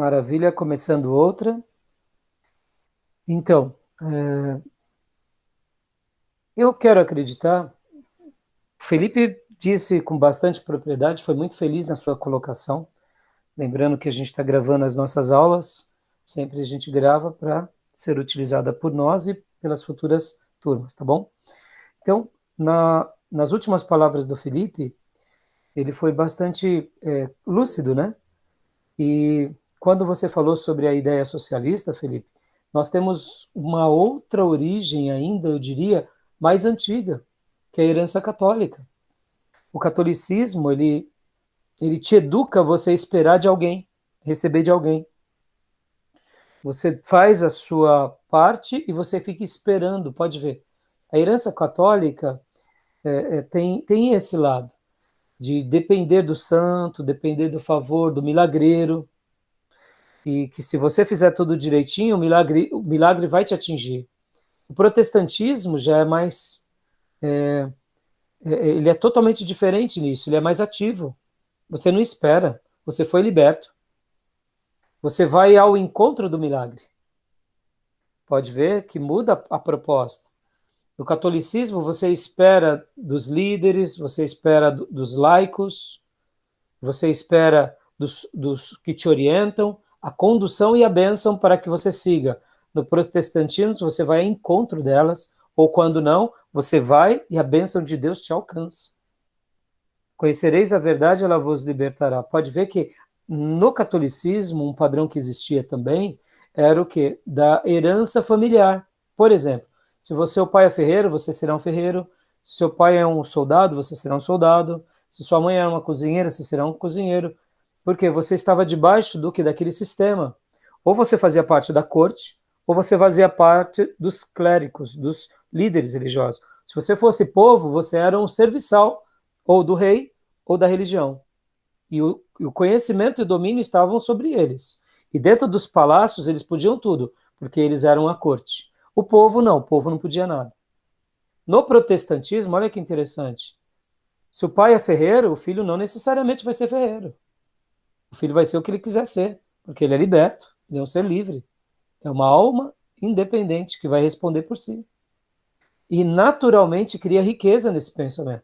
Maravilha, começando outra. Então, eu quero acreditar, o Felipe disse com bastante propriedade, foi muito feliz na sua colocação, lembrando que a gente está gravando as nossas aulas, sempre a gente grava para ser utilizada por nós e pelas futuras turmas, tá bom? Então, nas últimas palavras do Felipe, ele foi bastante lúcido, né? E quando você falou sobre a ideia socialista, Felipe, nós temos uma outra origem ainda, eu diria, mais antiga, que é a herança católica. O catolicismo, ele te educa a você esperar de alguém, receber de alguém. Você faz a sua parte e você fica esperando, pode ver. A herança católica tem esse lado, de depender do santo, depender do favor, do milagreiro, e que se você fizer tudo direitinho, o milagre vai te atingir. O protestantismo já é mais, ele é totalmente diferente nisso, ele é mais ativo. Você não espera, você foi liberto. Você vai ao encontro do milagre. Pode ver que muda a proposta. No catolicismo, você espera dos líderes, você espera dos laicos, você espera dos que te orientam, a condução e a bênção para que você siga. No protestantismo, você vai ao encontro delas, ou quando não, você vai e a bênção de Deus te alcança. Conhecereis a verdade, ela vos libertará. Pode ver que no catolicismo, um padrão que existia também era o quê? Da herança familiar. Por exemplo, se você, o pai é ferreiro, você será um ferreiro. Se seu pai é um soldado, você será um soldado. Se sua mãe é uma cozinheira, você será um cozinheiro. Porque você estava debaixo do que daquele sistema. Ou você fazia parte da corte, ou você fazia parte dos clérigos, dos líderes religiosos. Se você fosse povo, você era um serviçal ou do rei ou da religião. E o conhecimento e o domínio estavam sobre eles. E dentro dos palácios eles podiam tudo, porque eles eram a corte. O povo não podia nada. No protestantismo, olha que interessante. Se o pai é ferreiro, o filho não necessariamente vai ser ferreiro. O filho vai ser o que ele quiser ser, porque ele é liberto, ele é um ser livre. É uma alma independente que vai responder por si. E naturalmente cria riqueza nesse pensamento.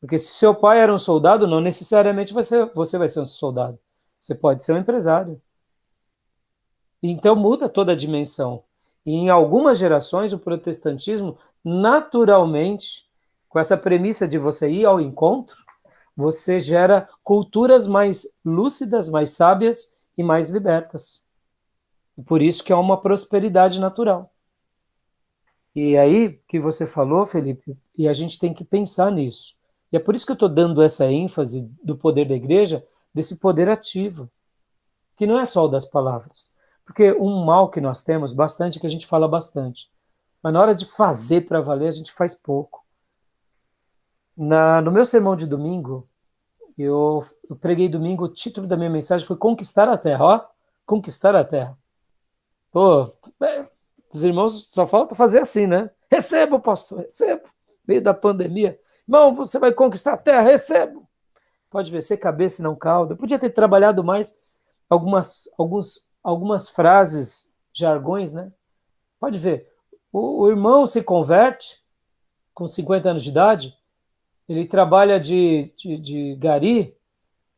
Porque se seu pai era um soldado, não necessariamente você vai ser um soldado. Você pode ser um empresário. Então muda toda a dimensão. E em algumas gerações, o protestantismo, naturalmente, com essa premissa de você ir ao encontro, você gera culturas mais lúcidas, mais sábias e mais libertas. E por isso que há uma prosperidade natural. E aí que você falou, Felipe, e a gente tem que pensar nisso. E é por isso que eu estou dando essa ênfase do poder da igreja, desse poder ativo, que não é só o das palavras. Porque um mal que nós temos bastante, é que a gente fala bastante. Mas na hora de fazer para valer, a gente faz pouco. No meu sermão de domingo, eu preguei domingo, o título da minha mensagem foi Conquistar a Terra. Ó, conquistar a Terra. Pô, os irmãos só falta fazer assim, né? Recebo, pastor, recebo. Meio da pandemia. Irmão, você vai conquistar a terra, recebo. Pode ver, ser cabeça e não cauda. Eu podia ter trabalhado mais algumas frases, jargões, né? Pode ver. O irmão se converte com 50 anos de idade, ele trabalha de gari,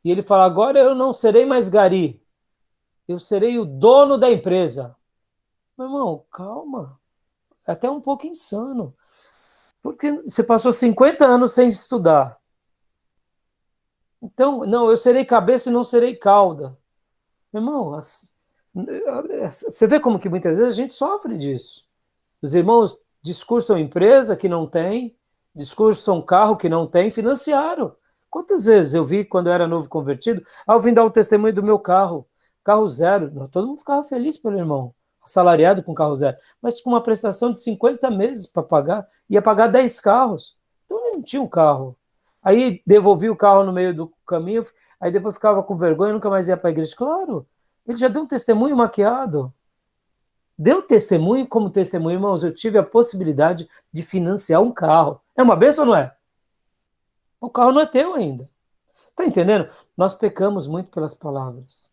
e ele fala: agora eu não serei mais gari, eu serei o dono da empresa. Meu irmão, calma. É até um pouco insano. Porque você passou 50 anos sem estudar. Então, não, eu serei cabeça e não serei cauda. Meu irmão, você vê como que muitas vezes a gente sofre disso. Os irmãos discursam empresa que não tem, discursam carro que não tem, financiaram. Quantas vezes eu vi quando eu era novo convertido, eu vim dar o testemunho do meu carro, carro zero. Todo mundo ficava feliz pelo irmão, assalariado com carro zero, mas com uma prestação de 50 meses para pagar, ia pagar 10 carros. Então ele não tinha um carro. Aí devolvi o carro no meio do caminho, aí depois ficava com vergonha, nunca mais ia para a igreja. Claro, ele já deu um testemunho maquiado. Deu testemunho como testemunho, irmãos, eu tive a possibilidade de financiar um carro. É uma benção ou não é? O carro não é teu ainda. Tá entendendo? Nós pecamos muito pelas palavras.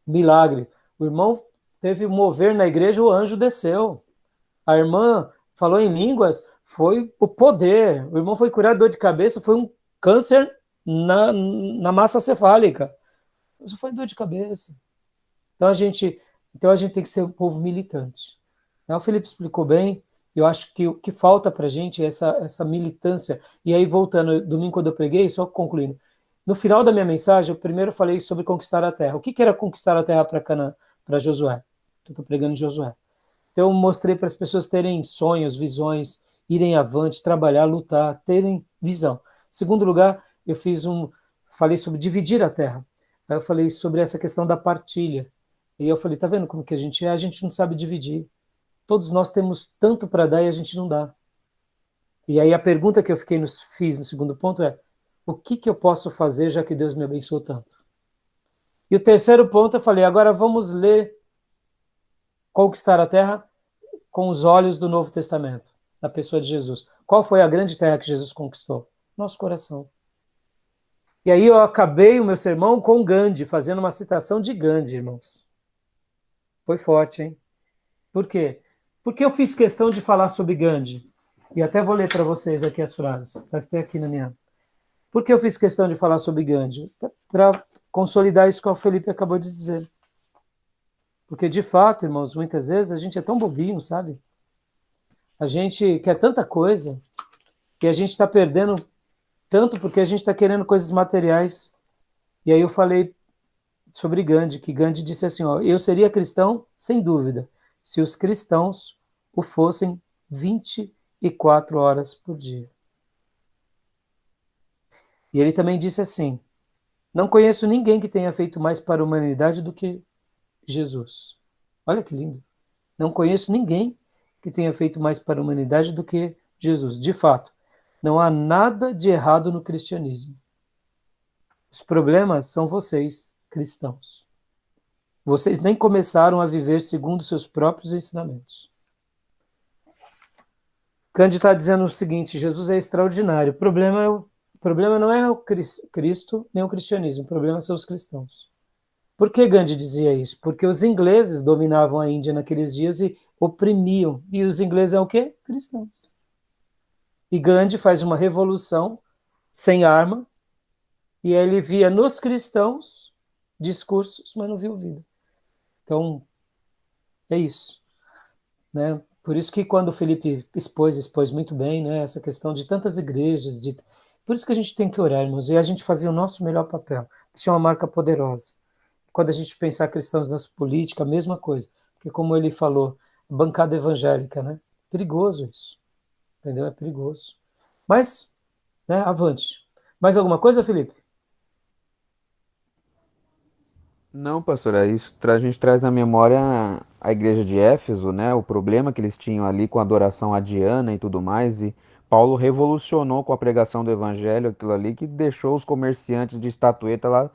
Milagre. O irmão teve um mover na igreja, o anjo desceu. A irmã falou em línguas, foi o poder. O irmão foi curar dor de cabeça, foi um câncer na massa cefálica. Isso foi dor de cabeça. Então a gente tem que ser um povo militante. O Felipe explicou bem. Eu acho que o que falta para a gente é essa militância. E aí, voltando, domingo quando eu preguei, só concluindo. No final da minha mensagem, eu primeiro falei sobre conquistar a terra. O que era conquistar a terra para Canaã, para Josué? Eu estou pregando em Josué. Então, eu mostrei para as pessoas terem sonhos, visões, irem avante, trabalhar, lutar, terem visão. Segundo lugar, falei sobre dividir a terra. Aí eu falei sobre essa questão da partilha. E eu falei, tá vendo como que a gente é? A gente não sabe dividir. Todos nós temos tanto para dar e a gente não dá. E aí a pergunta que eu fiz no segundo ponto é, o que eu posso fazer já que Deus me abençoou tanto? E o terceiro ponto eu falei, agora vamos ler Conquistar a Terra com os olhos do Novo Testamento, da pessoa de Jesus. Qual foi a grande terra que Jesus conquistou? Nosso coração. E aí eu acabei o meu sermão com Gandhi, fazendo uma citação de Gandhi, irmãos. Foi forte, hein? Por quê? Porque eu fiz questão de falar sobre Gandhi. E até vou ler para vocês aqui as frases. Está até aqui na minha. Por que eu fiz questão de falar sobre Gandhi? Para consolidar isso que o Felipe acabou de dizer. Porque, de fato, irmãos, muitas vezes a gente é tão bobinho, sabe? A gente quer tanta coisa que a gente está perdendo tanto porque a gente está querendo coisas materiais. E aí eu falei sobre Gandhi, que Gandhi disse assim, ó, eu seria cristão, sem dúvida, se os cristãos o fossem 24 horas por dia. E ele também disse assim, não conheço ninguém que tenha feito mais para a humanidade do que Jesus. Olha que lindo. Não conheço ninguém que tenha feito mais para a humanidade do que Jesus. De fato, não há nada de errado no cristianismo. Os problemas são vocês, cristãos. Vocês nem começaram a viver segundo seus próprios ensinamentos. Cândido está dizendo o seguinte, Jesus é extraordinário. O problema não é o Cristo, nem o cristianismo. O problema são os cristãos. Por que Gandhi dizia isso? Porque os ingleses dominavam a Índia naqueles dias e oprimiam. E os ingleses é o quê? Cristãos. E Gandhi faz uma revolução sem arma, e ele via nos cristãos discursos, mas não viu vida. Então, é isso. Né? Por isso que quando o Felipe expôs muito bem, né, essa questão de tantas igrejas, por isso que a gente tem que orar, irmãos, e a gente fazer o nosso melhor papel. Isso é uma marca poderosa. Quando a gente pensar cristãos na política, a mesma coisa. Porque como ele falou, bancada evangélica, né? Perigoso isso. Entendeu? É perigoso. Mas, né, avante. Mais alguma coisa, Felipe? Não, pastor, é isso. A gente traz na memória a igreja de Éfeso, né? O problema que eles tinham ali com a adoração a Diana e tudo mais. E Paulo revolucionou com a pregação do evangelho aquilo ali que deixou os comerciantes de estatueta lá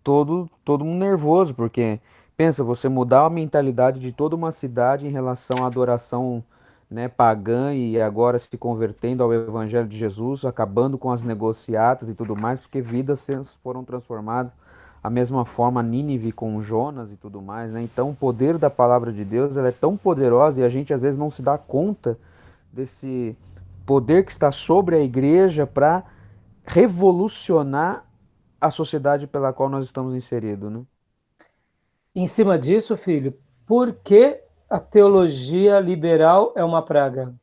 todo mundo nervoso, porque pensa, você mudar a mentalidade de toda uma cidade em relação à adoração, né, pagã e agora se convertendo ao evangelho de Jesus, acabando com as negociatas e tudo mais, porque foram transformadas. A mesma forma Nínive com Jonas e tudo mais, né? Então o poder da palavra de Deus, ela é tão poderosa e a gente às vezes não se dá conta desse poder que está sobre a igreja para revolucionar a sociedade pela qual nós estamos inseridos, né? Em cima disso, filho, por que a teologia liberal é uma praga?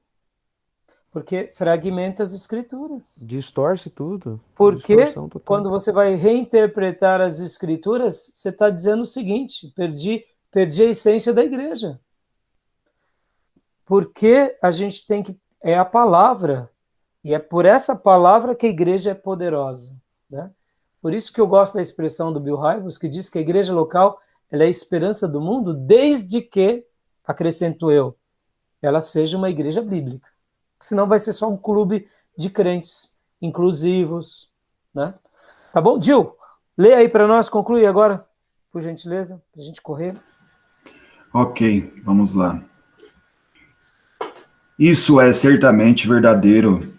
Porque fragmenta as escrituras. Distorce tudo, Porque distorção total. quando você vai reinterpretar as escrituras, você está dizendo o seguinte: perdi a essência da igreja. Porque a gente tem que. É a palavra. E é por essa palavra que a igreja é poderosa. Né? Por isso que eu gosto da expressão do Bill Hybels, que diz que a igreja local ela é a esperança do mundo, desde que, acrescento eu, ela seja uma igreja bíblica. Senão vai ser só um clube de crentes inclusivos. Né? Tá bom? Gil, lê aí para nós, conclui agora, por gentileza, para a gente correr. Ok, vamos lá. Isso é certamente verdadeiro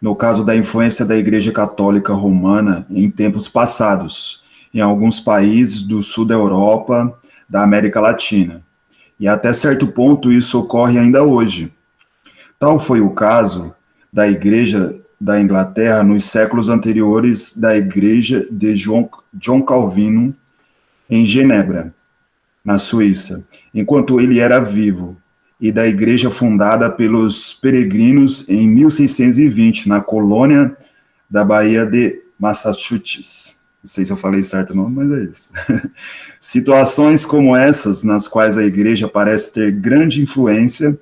no caso da influência da Igreja Católica Romana em tempos passados, em alguns países do sul da Europa, da América Latina. E até certo ponto isso ocorre ainda hoje. Tal foi o caso da Igreja da Inglaterra nos séculos anteriores da Igreja de John Calvino em Genebra, na Suíça, enquanto ele era vivo, e da igreja fundada pelos peregrinos em 1620, na colônia da Baía de Massachusetts. Não sei se eu falei certo o nome, mas é isso. Situações como essas, nas quais a igreja parece ter grande influência,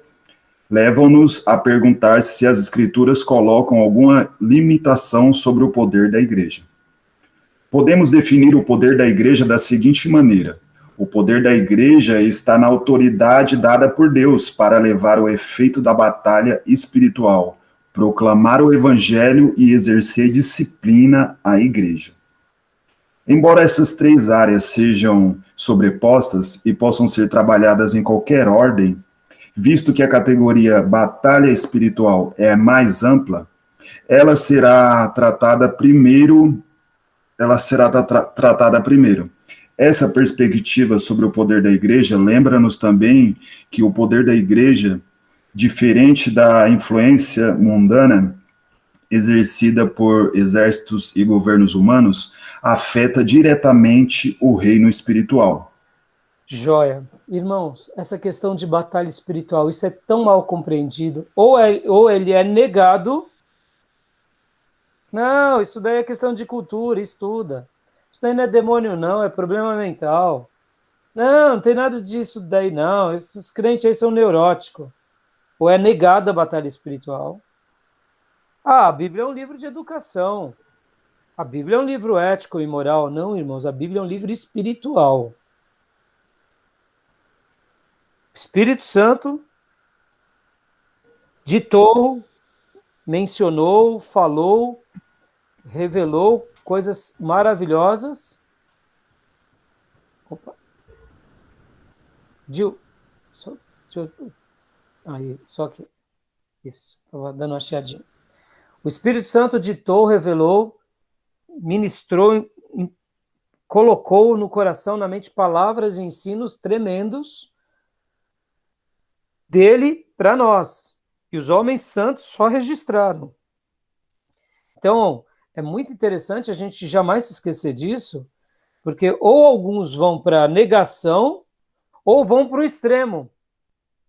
levam-nos a perguntar se as escrituras colocam alguma limitação sobre o poder da igreja. Podemos definir o poder da igreja da seguinte maneira: o poder da igreja está na autoridade dada por Deus para levar o efeito da batalha espiritual, proclamar o evangelho e exercer disciplina à igreja. Embora essas três áreas sejam sobrepostas e possam ser trabalhadas em qualquer ordem, visto que a categoria batalha espiritual é mais ampla, ela será tratada primeiro. Essa perspectiva sobre o poder da igreja lembra-nos também que o poder da igreja, diferente da influência mundana exercida por exércitos e governos humanos, afeta diretamente o reino espiritual. Joia. Irmãos, essa questão de batalha espiritual, isso é tão mal compreendido. Ou ele é negado. Não, isso daí é questão de cultura, estuda. Isso daí não é demônio, não, é problema mental. Não tem nada disso daí, não. Esses crentes aí são neuróticos. Ou é negada a batalha espiritual. A Bíblia é um livro de educação. A Bíblia é um livro ético e moral. Não, irmãos, a Bíblia é um livro espiritual. O Espírito Santo ditou, mencionou, falou, revelou coisas maravilhosas. Opa. Aí, só que isso, estava dando uma chiadinha. O Espírito Santo ditou, revelou, ministrou, colocou no coração, na mente, palavras e ensinos tremendos dele para nós. E os homens santos só registraram. Então, é muito interessante a gente jamais se esquecer disso, porque ou alguns vão para a negação, ou vão para o extremo.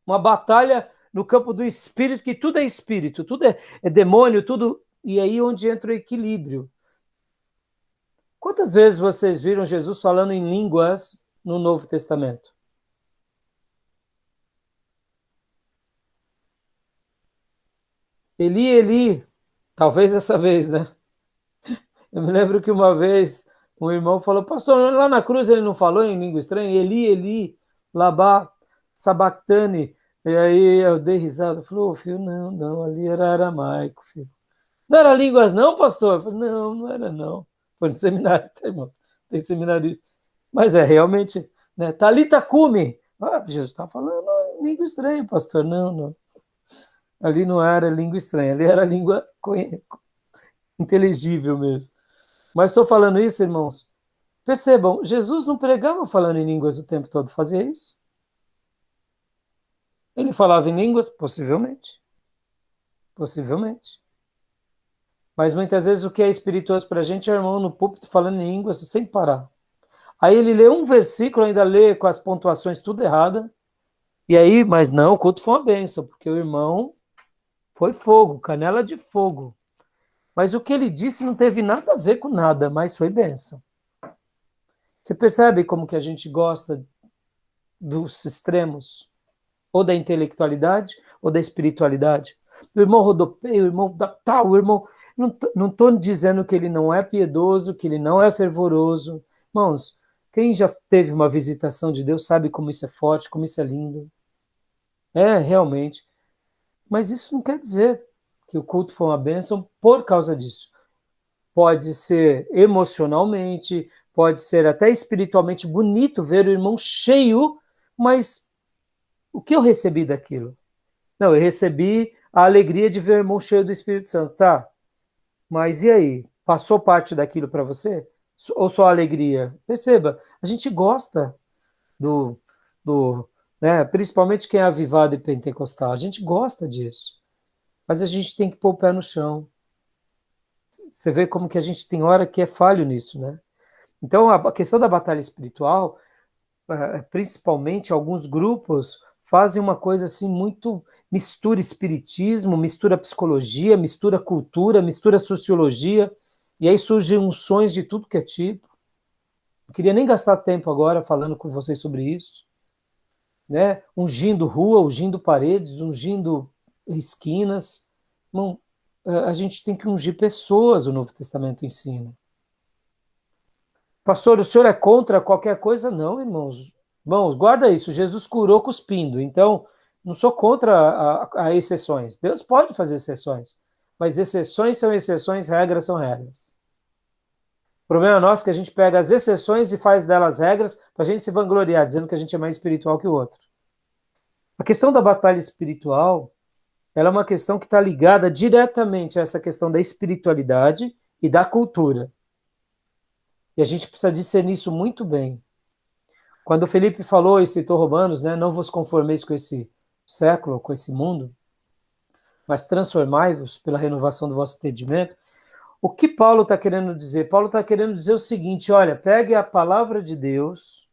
Uma batalha no campo do espírito, que tudo é espírito, tudo é demônio, tudo. E aí onde entra o equilíbrio. Quantas vezes vocês viram Jesus falando em línguas no Novo Testamento? Eli, Eli, talvez essa vez, né? Eu me lembro que uma vez um irmão falou, pastor, lá na cruz ele não falou em língua estranha? Eli, Eli, labá, sabactane. E aí eu dei risada. Falei, ô filho, não, ali era aramaico, filho. Não era línguas não, pastor? Eu falei, não era não. Foi no seminário, tá, irmão? Tem seminarista. Mas é realmente, né? Talita cumi. Ah, Jesus está falando em língua estranha, pastor. Não. Ali não era língua estranha, ali era língua inteligível mesmo. Mas estou falando isso, irmãos. Percebam, Jesus não pregava falando em línguas o tempo todo, fazia isso? Ele falava em línguas? Possivelmente. Possivelmente. Mas muitas vezes o que é espirituoso para a gente é o irmão no púlpito falando em línguas sem parar. Aí ele lê um versículo, ainda lê com as pontuações tudo errada. E aí, mas não, o culto foi uma bênção, porque o irmão foi fogo, canela de fogo. Mas o que ele disse não teve nada a ver com nada, mas foi bênção. Você percebe como que a gente gosta dos extremos? Ou da intelectualidade, ou da espiritualidade. O irmão rodopeia, o irmão dá tal, o irmão... Não estou dizendo que ele não é piedoso, que ele não é fervoroso. Irmãos, quem já teve uma visitação de Deus sabe como isso é forte, como isso é lindo. É, realmente. Mas isso não quer dizer que o culto foi uma bênção por causa disso. Pode ser emocionalmente, pode ser até espiritualmente bonito ver o irmão cheio, mas o que eu recebi daquilo? Não, eu recebi a alegria de ver o irmão cheio do Espírito Santo, tá? Mas e aí? Passou parte daquilo para você? ou só alegria? Perceba, a gente gosta do, né, principalmente quem é avivado e pentecostal, a gente gosta disso. Mas a gente tem que pôr o pé no chão. Você vê como que a gente tem hora que é falho nisso, né? Então, a questão da batalha espiritual, principalmente alguns grupos fazem uma coisa assim muito mistura espiritismo, mistura psicologia, mistura cultura, mistura sociologia, e aí surgem unções de tudo que é tipo. Não queria nem gastar tempo agora falando com vocês sobre isso, né? Ungindo rua, ungindo paredes, ungindo esquinas. Não, a gente tem que ungir pessoas, o Novo Testamento ensina. Pastor, o senhor é contra qualquer coisa? Não, irmãos. Irmãos, guarda isso. Jesus curou cuspindo. Então, não sou contra a exceções. Deus pode fazer exceções. Mas exceções são exceções, regras são regras. O problema nosso é que a gente pega as exceções e faz delas regras para a gente se vangloriar, dizendo que a gente é mais espiritual que o outro. A questão da batalha espiritual, ela é uma questão que está ligada diretamente a essa questão da espiritualidade e da cultura. E a gente precisa discernir isso muito bem. Quando o Felipe falou e citou Romanos, né, não vos conformeis com esse século, com esse mundo, mas transformai-vos pela renovação do vosso entendimento. O que Paulo está querendo dizer? Paulo está querendo dizer o seguinte, olha, pegue a palavra de Deus,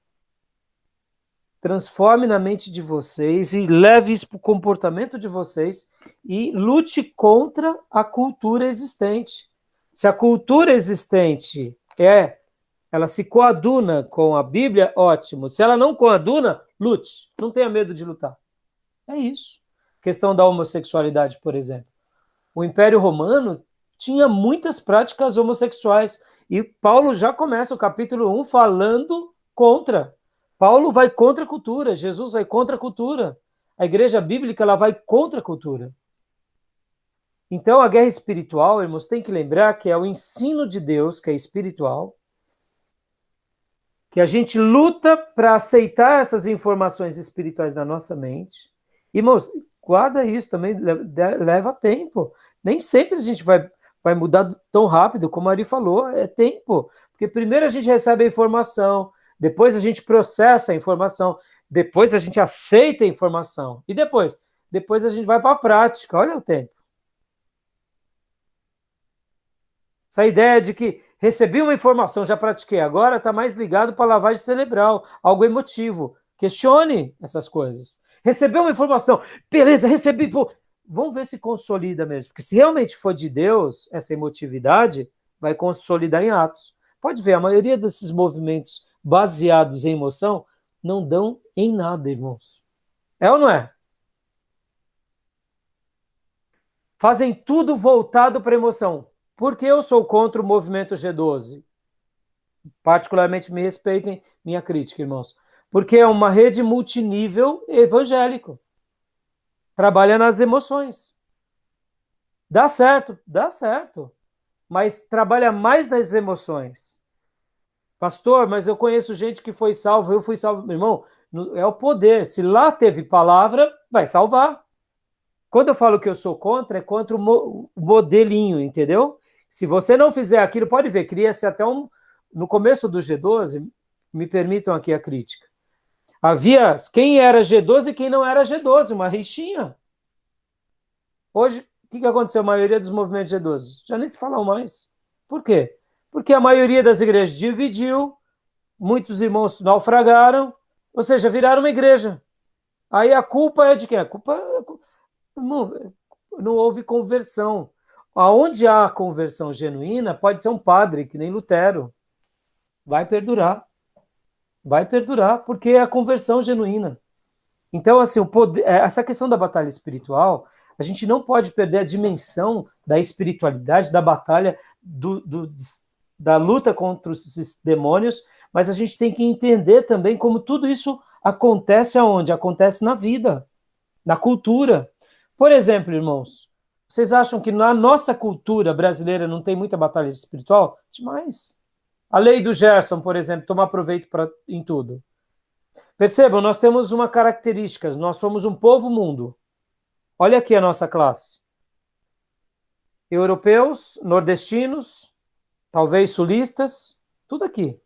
transforme na mente de vocês e leve isso para o comportamento de vocês e lute contra a cultura existente. Se a cultura existente ela se coaduna com a Bíblia, ótimo. Se ela não coaduna, lute. Não tenha medo de lutar. É isso. Questão da homossexualidade, por exemplo. O Império Romano tinha muitas práticas homossexuais. E Paulo já começa o capítulo 1 falando contra. Paulo vai contra a cultura. Jesus vai contra a cultura. A igreja bíblica ela vai contra a cultura. Então, a guerra espiritual, irmãos, tem que lembrar que é o ensino de Deus, que é espiritual, que a gente luta para aceitar essas informações espirituais na nossa mente. Irmãos, guarda isso também, leva tempo. Nem sempre a gente vai mudar tão rápido, como a Ari falou, é tempo. Porque primeiro a gente recebe a informação, depois a gente processa a informação, depois a gente aceita a informação. E depois? Depois a gente vai para a prática. Olha o tempo. Essa ideia de que recebi uma informação, já pratiquei, agora está mais ligado para lavagem cerebral, algo emotivo. Questione essas coisas. Recebeu uma informação, beleza, recebi. Pô, vamos ver se consolida mesmo. Porque se realmente for de Deus, essa emotividade vai consolidar em atos. Pode ver, a maioria desses movimentos baseados em emoção não dão em nada, irmãos. É ou não é? Fazem tudo voltado para emoção. Por que eu sou contra o movimento G12? Particularmente me respeitem minha crítica, irmãos. Porque é uma rede multinível evangélico. Trabalha nas emoções. Dá certo. Mas trabalha mais nas emoções. Pastor, mas eu conheço gente que foi salvo, eu fui salvo. Meu irmão, é o poder. Se lá teve palavra, vai salvar. Quando eu falo que eu sou contra, é contra o modelinho, entendeu? Se você não fizer aquilo, pode ver, cria-se até no começo do G12, me permitam aqui a crítica. Havia quem era G12 e quem não era G12, uma rixinha. Hoje, o que aconteceu? A maioria dos movimentos G12 já nem se falam mais. Por quê? Porque a maioria das igrejas dividiu, muitos irmãos naufragaram, ou seja, viraram uma igreja. Aí a culpa é de quem? A culpa não houve conversão. Aonde há conversão genuína, pode ser um padre, que nem Lutero. Vai perdurar, porque é a conversão genuína. Então, assim, essa questão da batalha espiritual, a gente não pode perder a dimensão da espiritualidade, da batalha, da luta contra esses demônios, mas a gente tem que entender também como tudo isso acontece aonde? Acontece na vida, na cultura. Por exemplo, irmãos, vocês acham que na nossa cultura brasileira não tem muita batalha espiritual? Demais. A lei do Gerson, por exemplo, tomar proveito em tudo. Percebam, nós temos uma característica, nós somos um povo-mundo. Olha aqui a nossa classe. Europeus, nordestinos, talvez sulistas, Tudo aqui.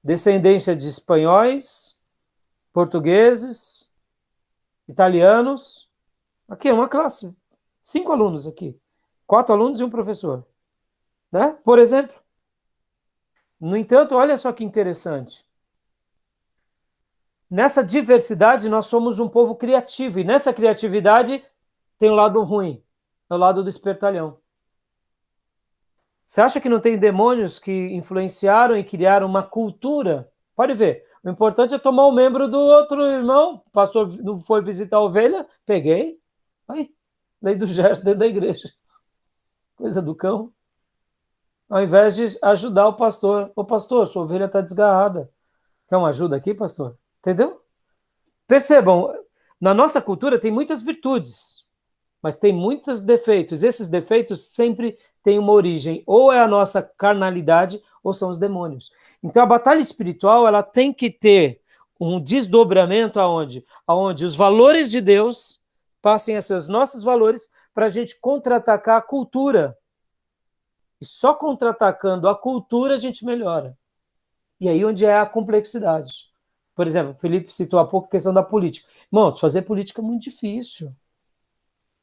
Descendência de espanhóis, portugueses, italianos. Aqui é uma classe. 5 alunos aqui. 4 alunos e um professor. Né? Por exemplo. No entanto, olha só que interessante. Nessa diversidade, nós somos um povo criativo. E nessa criatividade tem o lado ruim. É o lado do espertalhão. Você acha que não tem demônios que influenciaram e criaram uma cultura? Pode ver. O importante é tomar o membro do outro irmão. O pastor não foi visitar a ovelha? Peguei. Aí, lei do gesto dentro da igreja. Coisa do cão. Ao invés de ajudar o pastor. Ô pastor, sua ovelha está desgarrada. Quer uma ajuda aqui, pastor? Entendeu? Percebam, na nossa cultura tem muitas virtudes, mas tem muitos defeitos. Esses defeitos sempre têm uma origem. Ou é a nossa carnalidade, ou são os demônios. Então a batalha espiritual, ela tem que ter um desdobramento aonde? Aonde os valores de Deus passem a ser os nossos valores para a gente contra-atacar a cultura. E só contra-atacando a cultura a gente melhora. E aí onde é a complexidade. Por exemplo, o Felipe citou há pouco a questão da política. Irmãos, fazer política é muito difícil.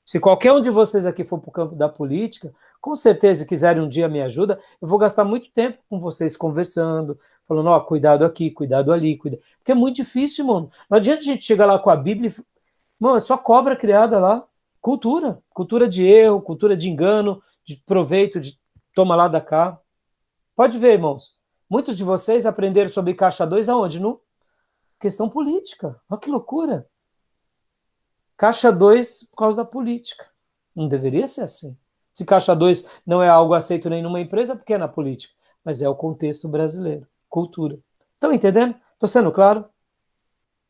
Se qualquer um de vocês aqui for para o campo da política, com certeza quiserem um dia me ajuda, eu vou gastar muito tempo com vocês conversando, falando, ó, cuidado aqui, cuidado ali, cuidado. Porque é muito difícil, mano. Não adianta a gente chegar lá com a Bíblia e... Mano, é só cobra criada lá. Cultura. Cultura de erro, cultura de engano, de proveito, de toma lá da cá. Pode ver, irmãos. Muitos de vocês aprenderam sobre caixa 2 aonde? No questão política. Olha que loucura. Caixa 2 por causa da política. Não deveria ser assim. Se caixa 2 não é algo aceito nem numa empresa, porque é na política. Mas é o contexto brasileiro. Cultura. Estão entendendo? Estou sendo claro?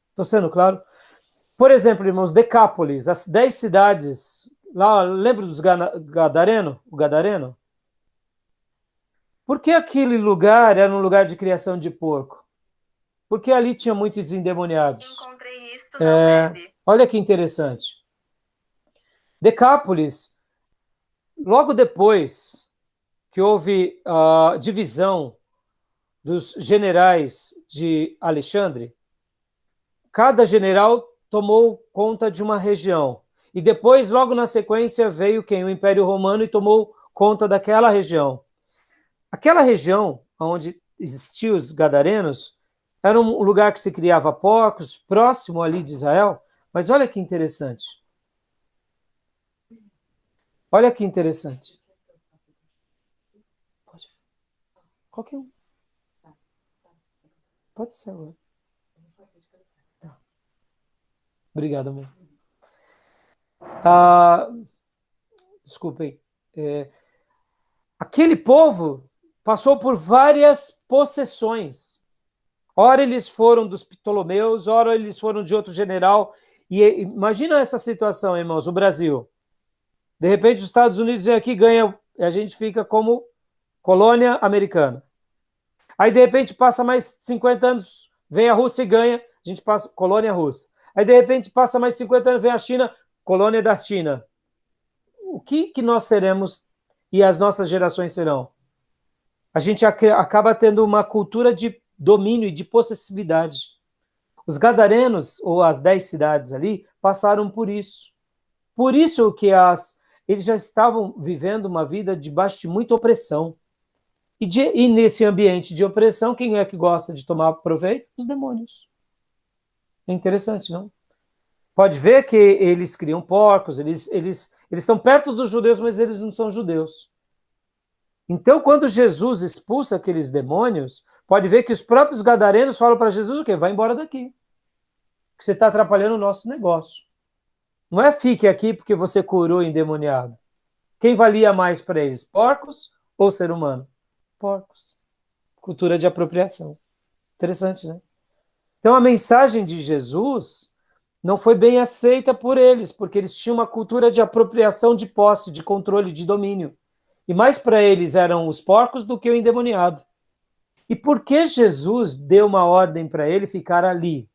Estou sendo claro? Por exemplo, irmãos, Decápolis, as 10 cidades, lá, lembra dos Gadareno? O Gadareno? Por que aquele lugar era um lugar de criação de porco? Porque ali tinha muitos endemoniados. Encontrei isto na web. Olha que interessante. Decápolis, logo depois que houve a divisão dos generais de Alexandre, cada general tomou conta de uma região. E depois, logo na sequência, veio quem? O Império Romano e tomou conta daquela região. Aquela região onde existiam os gadarenos era um lugar que se criava porcos, próximo ali de Israel. Mas olha que interessante. Olha que interessante. Pode. Qualquer um. Pode ser agora. Tá. Obrigado, amor. Desculpem. Aquele povo passou por várias possessões. Ora eles foram dos Ptolomeus, ora eles foram de outro general. E imagina essa situação, irmãos, o Brasil. De repente os Estados Unidos aqui ganham, e a gente fica como colônia americana. Aí de repente passa mais 50 anos, vem a Rússia e ganha, a gente passa colônia russa. Aí de repente passa mais 50 anos, vem a China, colônia da China. O que nós seremos e as nossas gerações serão? A gente acaba tendo uma cultura de domínio e de possessividade. Os gadarenos, ou as 10 cidades ali, passaram por isso. Por isso que eles já estavam vivendo uma vida debaixo de muita opressão. E nesse ambiente de opressão, quem é que gosta de tomar proveito? Os demônios. É interessante, não? Pode ver que eles criam porcos, eles estão perto dos judeus, mas eles não são judeus. Então, quando Jesus expulsa aqueles demônios, pode ver que os próprios gadarenos falam para Jesus o quê? Vai embora daqui. Que você está atrapalhando o nosso negócio. Não é fique aqui porque você curou o endemoniado. Quem valia mais para eles? Porcos ou ser humano? Porcos. Cultura de apropriação. Interessante, né? Então, a mensagem de Jesus não foi bem aceita por eles, porque eles tinham uma cultura de apropriação de posse, de controle, de domínio. E mais para eles eram os porcos do que o endemoniado. E por que Jesus deu uma ordem para ele ficar ali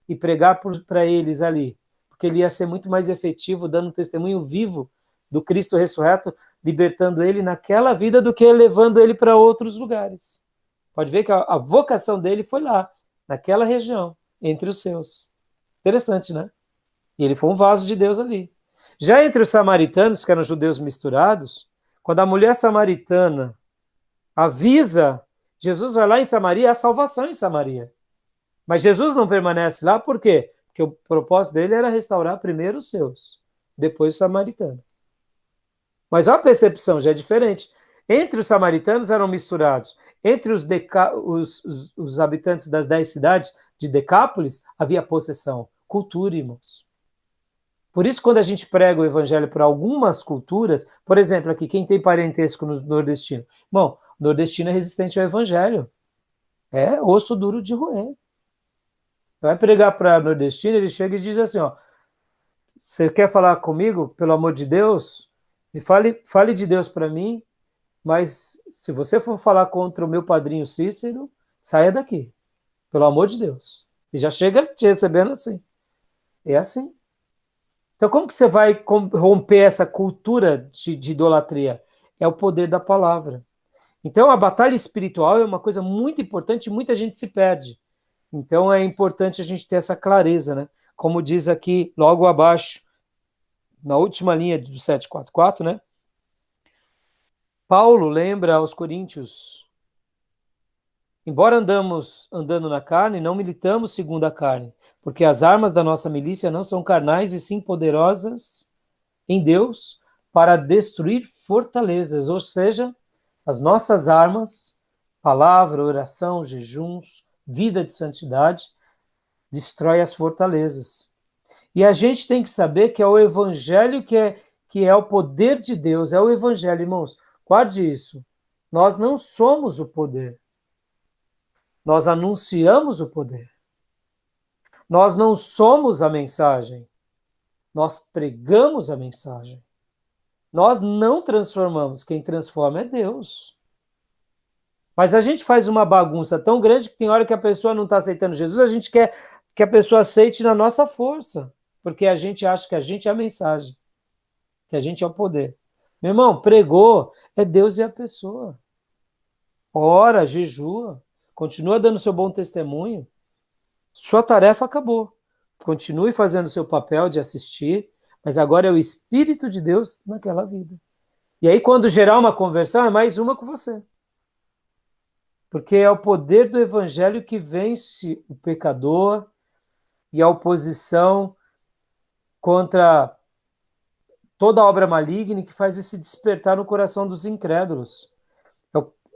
e pregar para eles ali? Porque ele ia ser muito mais efetivo, dando um testemunho vivo do Cristo ressurreto, libertando ele naquela vida do que levando ele para outros lugares. Pode ver que a vocação dele foi lá, naquela região, entre os seus. Interessante, né? E ele foi um vaso de Deus ali. Já entre os samaritanos, que eram judeus misturados, quando a mulher samaritana avisa, Jesus vai lá em Samaria, há salvação em Samaria. Mas Jesus não permanece lá, por quê? Porque o propósito dele era restaurar primeiro os seus, depois os samaritanos. Mas a percepção já é diferente. Entre os samaritanos eram misturados. Entre os habitantes das 10 cidades de Decápolis, havia possessão, cultura, irmãos. Por isso, quando a gente prega o evangelho para algumas culturas, por exemplo, aqui, quem tem parentesco no nordestino? Bom, o nordestino é resistente ao evangelho. É osso duro de roer. Vai pregar para nordestino, ele chega e diz assim, ó, você quer falar comigo, pelo amor de Deus? Me fale de Deus para mim, mas se você for falar contra o meu padrinho Cícero, saia daqui, pelo amor de Deus. E já chega te recebendo assim. É assim. Então, como que você vai romper essa cultura de idolatria? É o poder da palavra. Então, a batalha espiritual é uma coisa muito importante e muita gente se perde. Então, é importante a gente ter essa clareza, né? Como diz aqui, logo abaixo, na última linha do 744, né? Paulo lembra aos coríntios, embora andando na carne, não militamos segundo a carne, porque as armas da nossa milícia não são carnais e sim poderosas em Deus para destruir fortalezas, ou seja, as nossas armas, palavra, oração, jejuns, vida de santidade, destrói as fortalezas. E a gente tem que saber que é o evangelho que é o poder de Deus, é o evangelho, irmãos. Guarde isso. Nós não somos o poder. Nós anunciamos o poder. Nós não somos a mensagem. Nós pregamos a mensagem. Nós não transformamos. Quem transforma é Deus. Mas a gente faz uma bagunça tão grande que tem hora que a pessoa não está aceitando Jesus, a gente quer que a pessoa aceite na nossa força, porque a gente acha que a gente é a mensagem, que a gente é o poder. Meu irmão, pregou, é Deus e a pessoa. Ora, jejua, continua dando seu bom testemunho. Sua tarefa acabou. Continue fazendo o seu papel de assistir, mas agora é o Espírito de Deus naquela vida. E aí, quando gerar uma conversão, é mais uma com você. Porque é o poder do Evangelho que vence o pecador e a oposição contra toda obra maligna que faz esse despertar no coração dos incrédulos.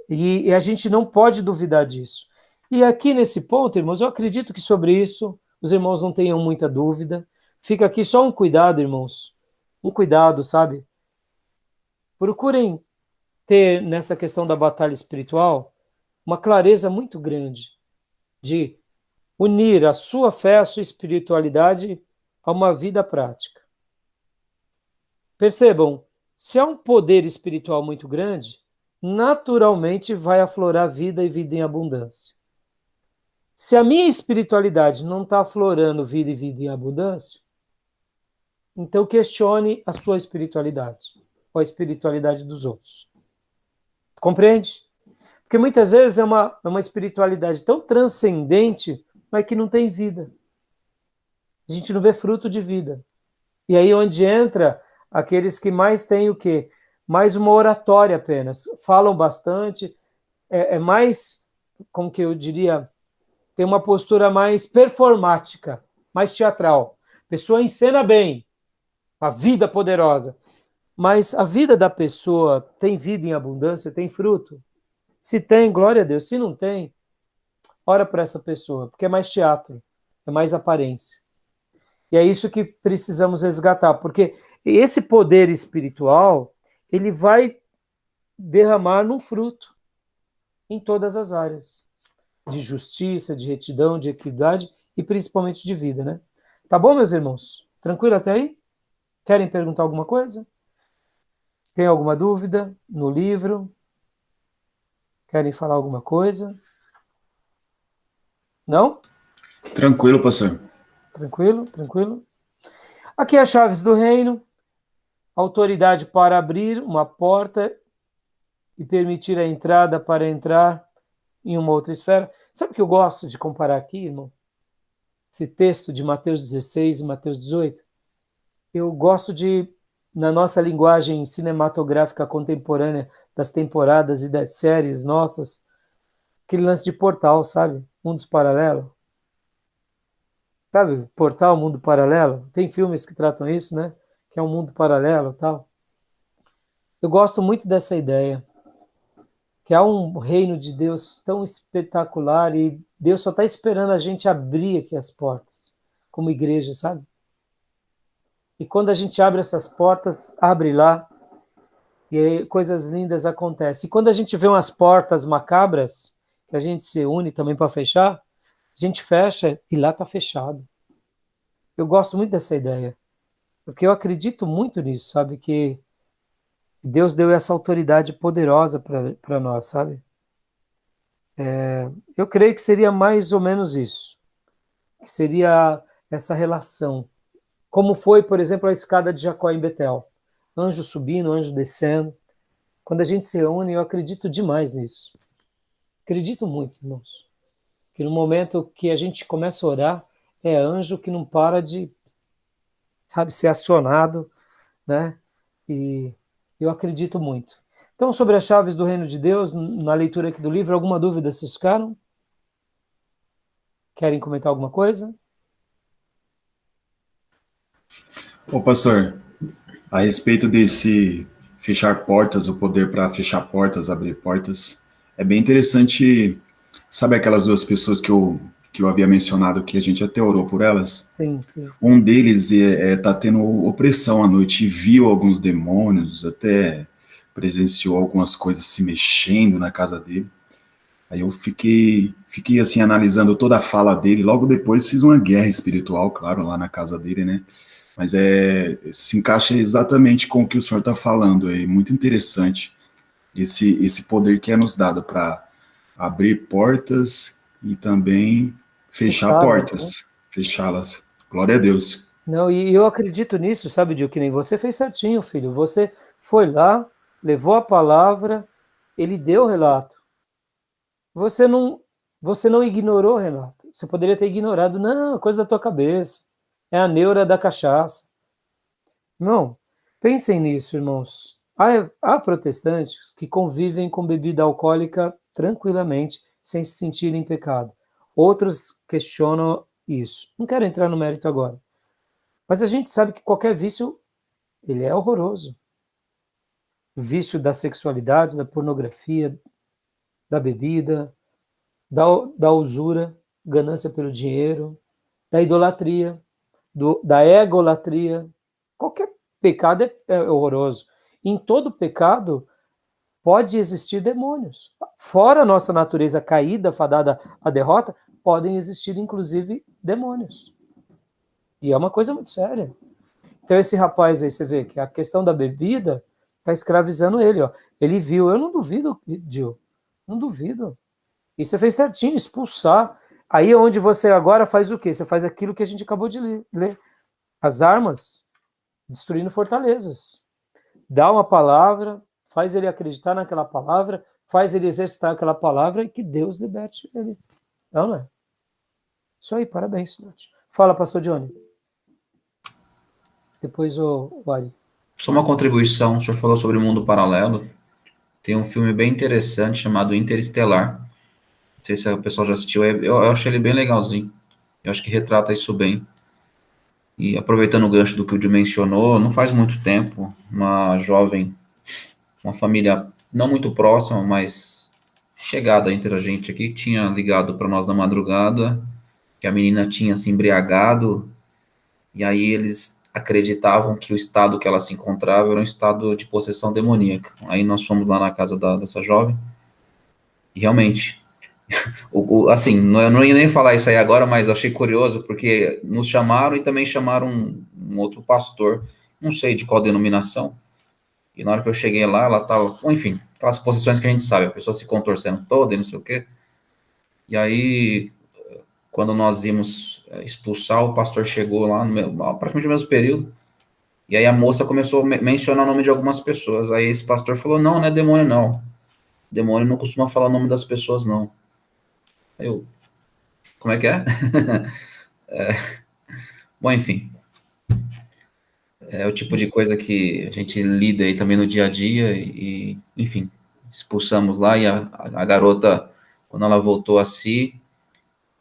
E a gente não pode duvidar disso. E aqui nesse ponto, irmãos, eu acredito que sobre isso os irmãos não tenham muita dúvida. Fica aqui só um cuidado, irmãos. Um cuidado, sabe? Procurem ter nessa questão da batalha espiritual uma clareza muito grande de unir a sua fé, a sua espiritualidade a uma vida prática. Percebam, se há um poder espiritual muito grande, naturalmente vai aflorar vida e vida em abundância. Se a minha espiritualidade não está aflorando vida e vida em abundância, então questione a sua espiritualidade ou a espiritualidade dos outros. Compreende? Porque muitas vezes é uma espiritualidade tão transcendente, mas que não tem vida. A gente não vê fruto de vida. E aí onde entra aqueles que mais têm o quê? Mais uma oratória apenas. Falam bastante, é mais, como que eu diria, tem uma postura mais performática, mais teatral. A pessoa encena bem, a vida poderosa. Mas a vida da pessoa tem vida em abundância, tem fruto? Se tem, glória a Deus. Se não tem, ora para essa pessoa, porque é mais teatro, é mais aparência. E é isso que precisamos resgatar, porque esse poder espiritual, ele vai derramar num fruto em todas as áreas, de justiça, de retidão, de equidade e principalmente de vida, né? Tá bom, meus irmãos? Tranquilo até aí? Querem perguntar alguma coisa? Tem alguma dúvida no livro? Querem falar alguma coisa? Não? Tranquilo, pastor. Tranquilo, tranquilo. Aqui as chaves do reino, autoridade para abrir uma porta e permitir a entrada para entrar em uma outra esfera. Sabe o que eu gosto de comparar aqui, irmão? Esse texto de Mateus 16 e Mateus 18. Eu gosto de, na nossa linguagem cinematográfica contemporânea, das temporadas e das séries nossas, aquele lance de portal, sabe? Mundos paralelos. Sabe? Portal, mundo paralelo. Tem filmes que tratam isso, né? Que é um mundo paralelo e tal. Eu gosto muito dessa ideia. Que há um reino de Deus tão espetacular e Deus só está esperando a gente abrir aqui as portas, como igreja, sabe? E quando a gente abre essas portas, abre lá, e aí coisas lindas acontecem. E quando a gente vê umas portas macabras, que a gente se une também para fechar, a gente fecha e lá está fechado. Eu gosto muito dessa ideia, porque eu acredito muito nisso, sabe? Que Deus deu essa autoridade poderosa para nós, sabe? Eu creio que seria mais ou menos isso, que seria essa relação. Como foi, por exemplo, a escada de Jacó em Betel. Anjo subindo, anjo descendo. Quando a gente se reúne, eu acredito demais nisso. Acredito muito, irmãos. Que no momento que a gente começa a orar, é anjo que não para de, sabe, ser acionado, né? E eu acredito muito. Então, sobre as chaves do reino de Deus, na leitura aqui do livro, alguma dúvida vocês ficaram? Querem comentar alguma coisa? Ô, pastor, a respeito desse fechar portas, o poder para fechar portas, abrir portas, é bem interessante. Sabe aquelas duas pessoas que eu havia mencionado, que a gente até orou por elas? Sim, sim. Um deles tá tendo opressão à noite e viu alguns demônios, até presenciou algumas coisas se mexendo na casa dele. Aí eu fiquei assim analisando toda a fala dele. Logo depois fiz uma guerra espiritual, claro, lá na casa dele, né? Mas se encaixa exatamente com o que o senhor está falando. É muito interessante esse poder que é nos dado para abrir portas e também fechar Fechá-las, né? portas, fechá-las. Glória a Deus. Não, e eu acredito nisso, sabe, Dio, que nem você fez certinho, filho. Você foi lá, levou a palavra, ele deu o relato. Você não, você não ignorou o relato. Você poderia ter ignorado, não, é coisa da tua cabeça. É a neura da cachaça. Não, pensem nisso, irmãos. Há protestantes que convivem com bebida alcoólica tranquilamente, sem se sentirem em pecado. Outros questionam isso. Não quero entrar no mérito agora. Mas a gente sabe que qualquer vício, ele é horroroso. O vício da sexualidade, da pornografia, da bebida, da usura, ganância pelo dinheiro, da idolatria, da egolatria. Qualquer pecado é horroroso. Em todo pecado pode existir demônios. Fora a nossa natureza caída, fadada à derrota, podem existir inclusive demônios. E é uma coisa muito séria. Então esse rapaz aí, você vê que a questão da bebida está escravizando ele. Ó. Ele viu, eu não duvido, Gil, não duvido. E você fez certinho, expulsar. Aí é onde você agora faz o quê? Você faz aquilo que a gente acabou de ler. As armas destruindo fortalezas. Dá uma palavra, faz ele acreditar naquela palavra, faz ele exercitar aquela palavra e que Deus liberte ele. Não é? Isso aí, parabéns, Nath. Fala, pastor Johnny. Depois o Ari. Só uma contribuição, o senhor falou sobre o mundo paralelo. Tem um filme bem interessante chamado Interestelar. Não sei se o pessoal já assistiu, eu achei ele bem legalzinho. Eu acho que retrata isso bem. E aproveitando o gancho do que o Dio mencionou, não faz muito tempo, uma jovem, uma família não muito próxima, mas chegada entre a gente aqui, tinha ligado para nós na madrugada, que a menina tinha se embriagado, e aí eles acreditavam que o estado que ela se encontrava era um estado de possessão demoníaca. Aí nós fomos lá na casa dessa jovem, e realmente, assim, eu não ia nem falar isso aí agora, mas eu achei curioso, porque nos chamaram e também chamaram um outro pastor, não sei de qual denominação, e na hora que eu cheguei lá, ela estava, enfim, aquelas posições que a gente sabe, a pessoa se contorcendo toda e não sei o quê, e aí, quando nós íamos expulsar, o pastor chegou lá, praticamente no mesmo período, e aí a moça começou a mencionar o nome de algumas pessoas, aí esse pastor falou, não é demônio não, demônio não costuma falar o nome das pessoas não. Eu, como é que é? Bom, enfim, é o tipo de coisa que a gente lida aí também no dia a dia e enfim, expulsamos lá e a garota, quando ela voltou a si,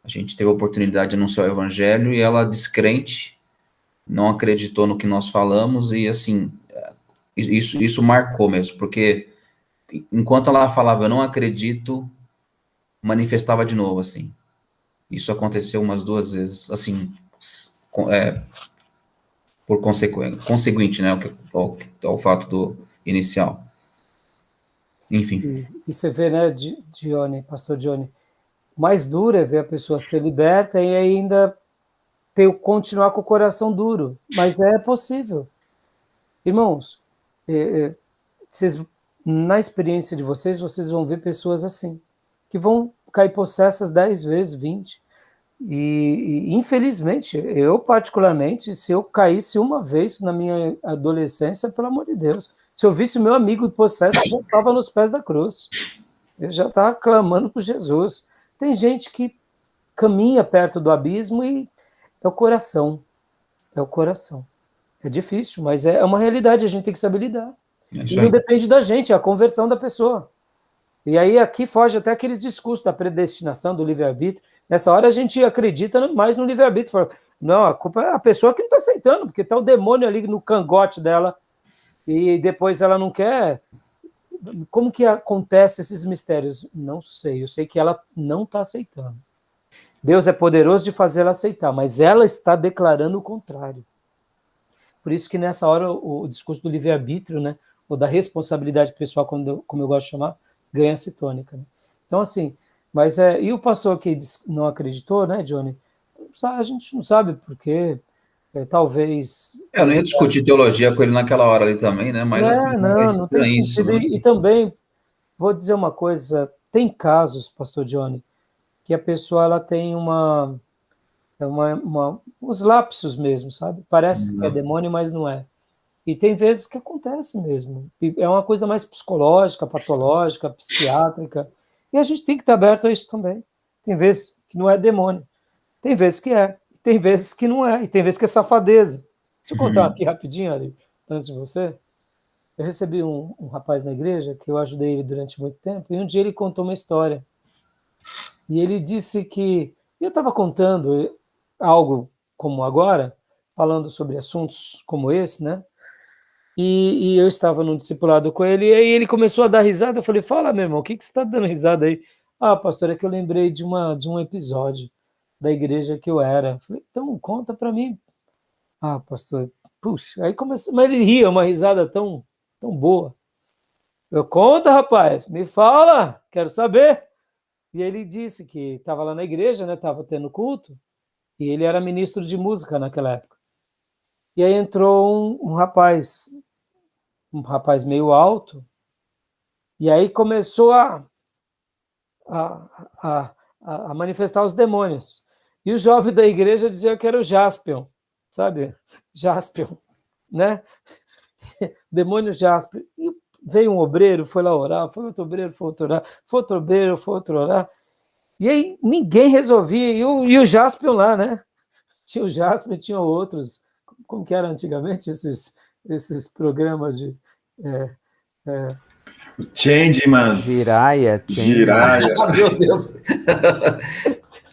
a gente teve a oportunidade de anunciar o evangelho e ela, descrente, não acreditou no que nós falamos e, assim, isso marcou mesmo, porque enquanto ela falava, eu não acredito, manifestava de novo, assim. Isso aconteceu umas 2 vezes, assim, por conseguinte, né, ao fato do inicial. Enfim. E você vê, né, Johnny, pastor Johnny, o mais duro é ver a pessoa ser liberta e ainda continuar com o coração duro, mas é possível. Irmãos, vocês, na experiência de vocês, vocês vão ver pessoas assim, que vão cair possessas 10 vezes, 20. Infelizmente, eu particularmente, se eu caísse uma vez na minha adolescência, pelo amor de Deus, se eu visse o meu amigo possesso, eu já estava nos pés da cruz. Eu já estava clamando por Jesus. Tem gente que caminha perto do abismo e é o coração. É o coração. É difícil, mas é uma realidade, a gente tem que saber lidar. É E isso não aí. depende da gente, é a conversão da pessoa. E aí aqui foge até aqueles discursos da predestinação, do livre-arbítrio. Nessa hora a gente acredita mais no livre-arbítrio. Fala, não, a culpa é a pessoa que não está aceitando, porque está o demônio ali no cangote dela e depois ela não quer. Como que acontece esses mistérios? Não sei, eu sei que ela não está aceitando. Deus é poderoso de fazer ela aceitar, mas ela está declarando o contrário. Por isso que nessa hora o discurso do livre-arbítrio, né, ou da responsabilidade pessoal, como eu gosto de chamar, ganha-se tônica. Né? Então, assim, mas e o pastor que não acreditou, né, Johnny? A gente não sabe porque, talvez... Eu não ia discutir teologia com ele naquela hora ali também, né? Mas, assim, é Não tem estranhíssimo, sentido. né? E também, vou dizer uma coisa, tem casos, pastor Johnny, que a pessoa ela tem uns lapsos mesmo, sabe? Parece que é Não. demônio, mas não é. E tem vezes que acontece mesmo. E é uma coisa mais psicológica, patológica, psiquiátrica. E a gente tem que estar aberto a isso também. Tem vezes que não é demônio. Tem vezes que é. Tem vezes que não é. E tem vezes que é safadeza. Deixa eu contar aqui rapidinho, ali, antes de você. Eu recebi um rapaz na igreja que eu ajudei ele durante muito tempo. E um dia ele contou uma história. E ele disse que... Eu estava contando algo como agora, falando sobre assuntos como esse, né? E eu estava num discipulado com ele, e aí ele começou a dar risada. Eu falei, fala, meu irmão, o que você está dando risada aí? Ah, pastor, é que eu lembrei de um episódio da igreja que eu era. Eu falei, então, conta para mim. Ah, pastor, puxa, aí começou, mas ele ria, uma risada tão boa. Eu, conta, rapaz, me fala, quero saber. E ele disse que estava lá na igreja, né, estava tendo culto, e ele era ministro de música naquela época. E aí entrou um rapaz meio alto, e aí começou a, a, a manifestar os demônios. E o jovem da igreja dizia que era o Jaspion, sabe? Jaspion, né? Demônio Jaspion. E veio um obreiro, foi lá orar, foi outro obreiro, foi outro orar, foi outro obreiro, foi outro orar. E aí ninguém resolvia, e o Jaspion lá, né? Tinha o Jaspion, tinha outros, como que era antigamente esses programas de... Changemans, Jiraya, Changeman. Jiraya. Meu Deus.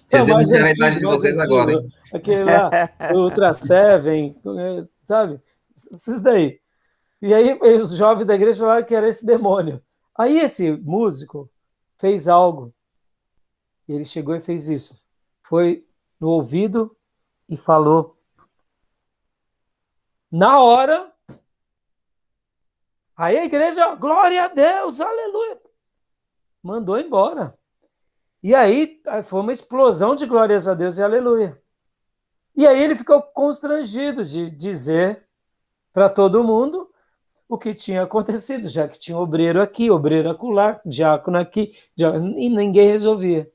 Vocês Mais denunciaram a idade antigo, de mais vocês agora, antigo. hein? Aquele lá, o Ultra Seven, sabe? Esses daí. E aí os jovens da igreja falaram que era esse demônio. Aí esse músico fez algo. Ele chegou e fez isso. Foi no ouvido e falou. Na hora, aí a igreja, glória a Deus, aleluia. Mandou embora. E aí foi uma explosão de glórias a Deus e aleluia. E aí ele ficou constrangido de dizer para todo mundo o que tinha acontecido, já que tinha obreiro aqui, obreiro acolá, diácono aqui, e ninguém resolvia.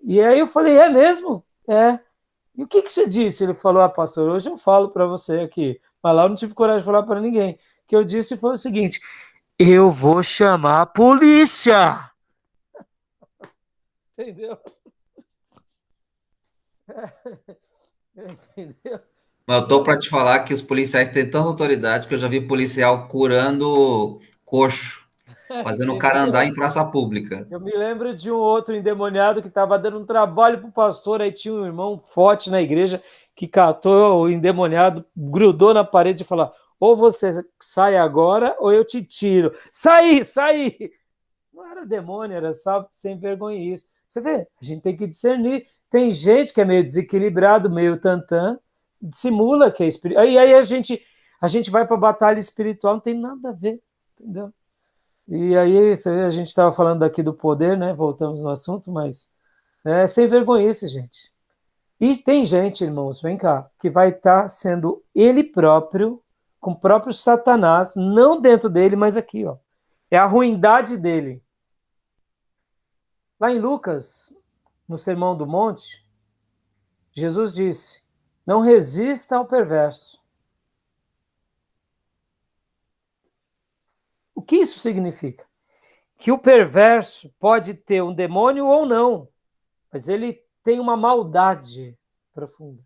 E aí eu falei, é mesmo? É. E o que você disse? Ele falou, pastor, hoje eu falo para você aqui, mas lá eu não tive coragem de falar para ninguém. O que eu disse foi o seguinte, eu vou chamar a polícia. Entendeu? Entendeu? Mas eu tô para te falar que os policiais têm tanta autoridade que eu já vi policial curando coxo, fazendo o cara andar Entendeu? em praça pública. Eu me lembro de um outro endemoniado que estava dando um trabalho para o pastor, aí tinha um irmão forte na igreja que catou o endemoniado, grudou na parede e falou: ou você sai agora ou eu te tiro. Saí, saí! Não era demônio, era só sem vergonhice. Você vê, a gente tem que discernir. Tem gente que é meio desequilibrado, meio tantã, simula que é espiritual. E aí a gente vai para a batalha espiritual, não tem nada a ver, entendeu? E aí a gente estava falando aqui do poder, né? Voltamos no assunto, mas é sem vergonhice, gente. E tem gente, irmãos, vem cá, que vai estar sendo ele próprio, com o próprio Satanás, não dentro dele, mas aqui, ó. É a ruindade dele. Lá em Lucas, no Sermão do Monte, Jesus disse: não resista ao perverso. O que isso significa? Que o perverso pode ter um demônio ou não, mas ele tem uma maldade profunda.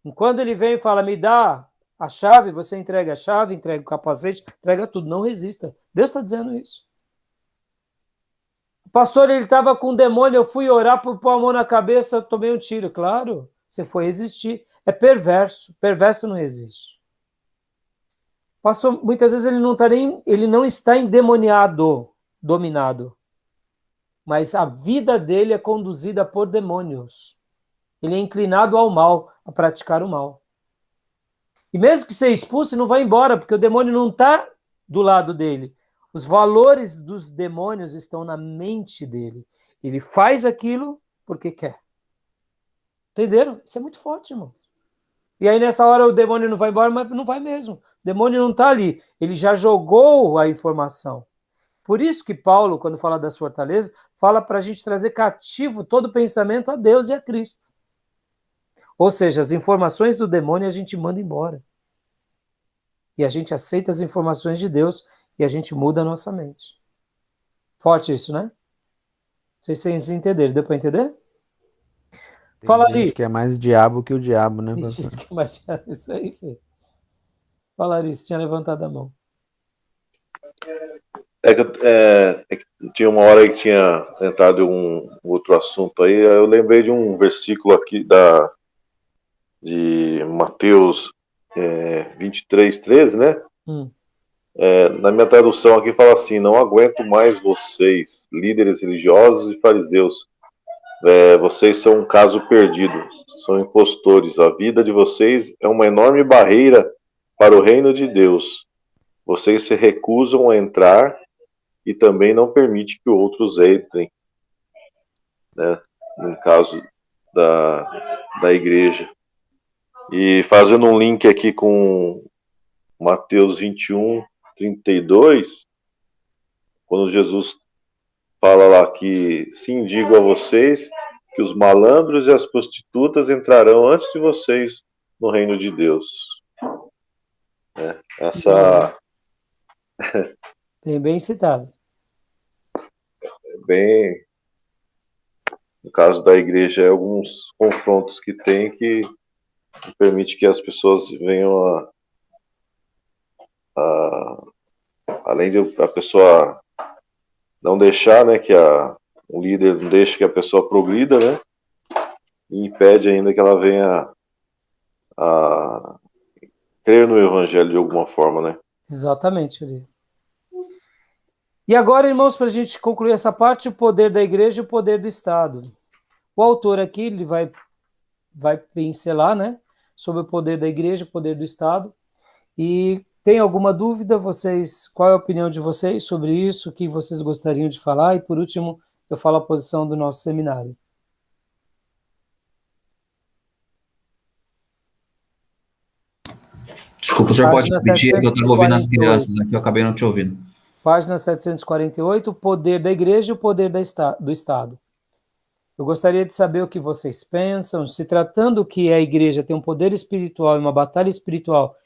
Enquanto ele vem e fala: me dá a chave, você entrega a chave, entrega o capacete, entrega tudo, não resista. Deus está dizendo isso. O pastor, ele estava com um demônio, eu fui orar, pôr a mão na cabeça, tomei um tiro. Claro, você foi resistir. É perverso, perverso não existe. O pastor, muitas vezes ele não está endemoniado, dominado, mas a vida dele é conduzida por demônios. Ele é inclinado ao mal, a praticar o mal. E mesmo que seja expulso, não vai embora, porque o demônio não está do lado dele. Os valores dos demônios estão na mente dele. Ele faz aquilo porque quer. Entenderam? Isso é muito forte, irmãos. E aí nessa hora o demônio não vai embora, mas não vai mesmo. O demônio não está ali. Ele já jogou a informação. Por isso que Paulo, quando fala das fortalezas, fala para a gente trazer cativo todo pensamento a Deus e a Cristo. Ou seja, as informações do demônio a gente manda embora. E a gente aceita as informações de Deus e a gente muda a nossa mente. Forte isso, né? Não sei se vocês entenderam. Deu para entender? Tem Fala gente ali. que é mais diabo que o diabo, né, Tem pastor? gente que mais isso aí, filho. Fala ali, você tinha levantado a mão. É que tinha uma hora aí que tinha entrado em um outro assunto aí, eu lembrei de um versículo aqui de Mateus 23:13, né? Na minha tradução aqui fala assim: não aguento mais vocês, líderes religiosos e fariseus. Vocês são um caso perdido, são impostores. A vida de vocês é uma enorme barreira para o reino de Deus. Vocês se recusam a entrar e também não permite que outros entrem, né? No caso da igreja. E fazendo um link aqui com Mateus 21:32, quando Jesus fala lá que sim, digo a vocês que os malandros e as prostitutas entrarão antes de vocês no reino de Deus. Essa Bem citado. bem, no caso da igreja, alguns confrontos que tem que permite que as pessoas venham além de a pessoa não deixar, né, que o líder não deixe que a pessoa progrida, né, e impede ainda que ela venha a crer no evangelho de alguma forma, né. Exatamente, ali. E agora, irmãos, para a gente concluir essa parte, o poder da igreja e o poder do Estado. O autor aqui ele vai pincelar, né, sobre o poder da igreja, o poder do Estado. E tem alguma dúvida, vocês? Qual é a opinião de vocês sobre isso? O que vocês gostariam de falar? E por último, eu falo a posição do nosso seminário. Desculpa, o senhor pode Página repetir, é que eu estava ouvindo as 748. crianças aqui, eu acabei não te ouvindo. Página 748, o poder da igreja e o poder do Estado. Eu gostaria de saber o que vocês pensam, se tratando que a igreja tem um poder espiritual e uma batalha espiritual,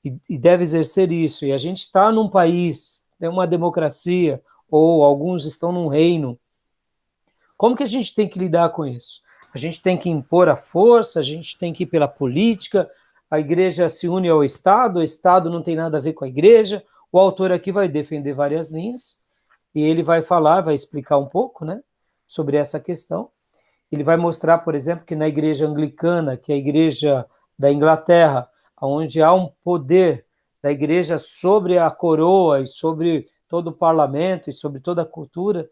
e deve exercer isso, e a gente está num país, tem uma democracia, ou alguns estão num reino, Como que a gente tem que lidar com isso? A gente tem que impor a força, a gente tem que ir pela política, a igreja se une ao Estado, o Estado não tem nada a ver com a igreja. O autor aqui vai defender várias linhas, e ele vai falar, vai explicar um pouco, né, sobre essa questão. Ele vai mostrar, por exemplo, que na igreja anglicana, que é a igreja da Inglaterra, onde há um poder da igreja sobre a coroa e sobre todo o parlamento e sobre toda a cultura.